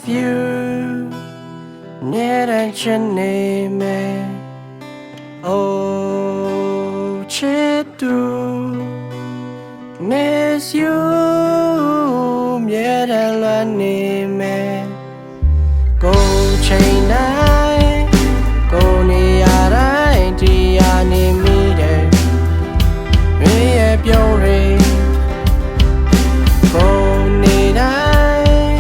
you နေတဲ့ချင်နေမယ် Oh ချစ်သူ miss you မြဲတမ်းလွမ်းနေမယ်ကိုယ်ချိန်တိုင်းကိုယ်နေရာတိုင်းတရားနေမိတယ်မြဲရဲ့ပြုံးရည်ကိုယ်နေတိုင်း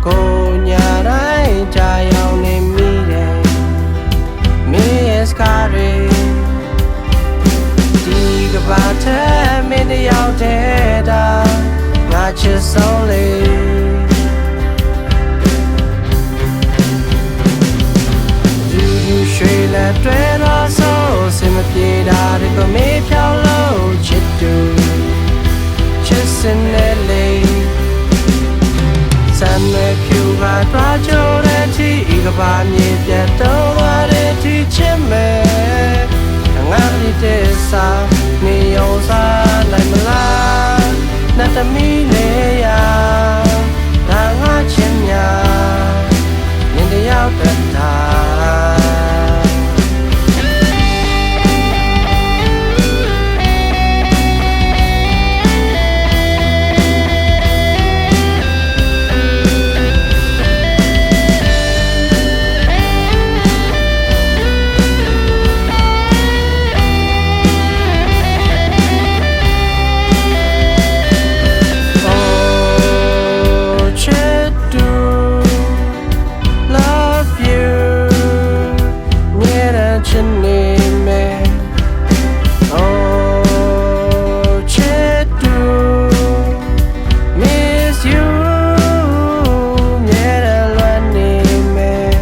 ကိုယ်ညာတိုင်းကြာရောက်နေမိတယ်မြဲရဲ့စကားတွေဒီကဘာထဲမင်းတယောက်တည်းတာငါချစ်ဆုံးလေရွှေလက်တွေတော့ဆိုစင်မပြေတာတွေကိုမေးဖြောင်းလို့ချစ်သူချစ်စင်နဲ့လေစံမဲ့ဖြူပါသွားကြတဲ့ဒီကဘာမြေပြတ်တော့တဲ့ဒီချစ်မဲ့ငါဒီတဲ့စာနေရောစားနိုင်မလားနဲ့တမီလေးရဒါငါချင်များနင်တယောက်တည်းတာချစ်နေမယ် Oh ချစ်သူ miss you မြဲတမ်းလွမ်းနေမယ်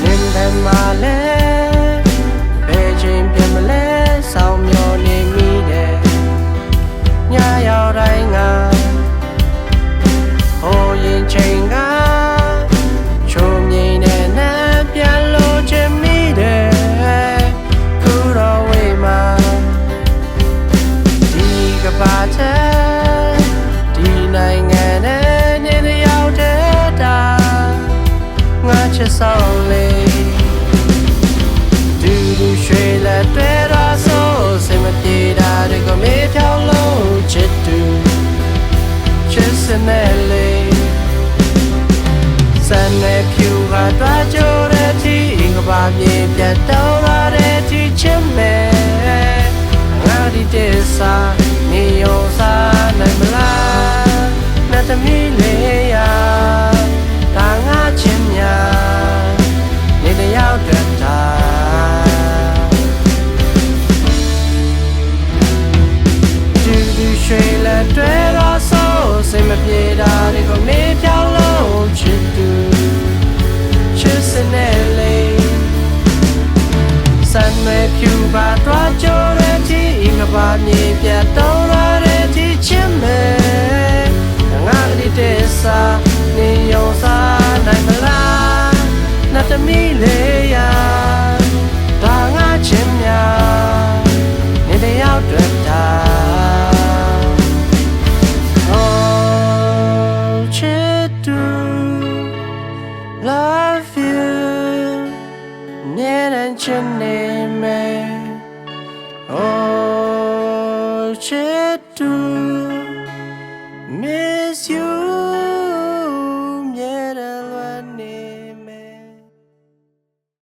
နင်တမ်းမလဲဘယ်ချိန်ပြန်မလဲစောင်းမျောနေမိတယ်ညရောက်တိုင်းငါဟိုရင်ချိန်ကချိုမြိန်နဲ့နဲ့ပြန်လို့ချင်မိပါတဲ့ဒီနိုင်ငံနဲ့နေတယောက်တည်းတာငါချစ်ဆောင်လေဒူဒူရွှေလက်တွေတော့ဆိုစင်မပြေတာတွေကိုမေးဖြောင်းလို့ချစ်သူချစ်စနဲ့လေစံနဲ့ဖြူပါသွားကြတဲ့ဒီကဘာမြေပြတ်တော့တဲ့ဒီချစ်မဲ့ငါဒီတဲ့စာနေရောစားနိုင်မလားနဲ့တမီလေးရဒါငါချင်များနေတယောက်တည်းတာဒီရွှေလက်တွေတော့ဆိုစင်မပြေတာတွေကိုမေးဖြောင်းလို့ချစ်သူချစ်စနဲ့လေးစံမဲ့ဖြူပါသွားကြတဲ့ဒီကဘာမြေပြတ်တော့တဲ့ဒီချစ်မဲ့ငါဒီတဲ့စာနေရောစားနိုင်မလားနဲ့တမီလေးရဒါငါချင်များနေတယောက်တည်းတာ Oh ချစ်သူ love you နေချင်နေမယ်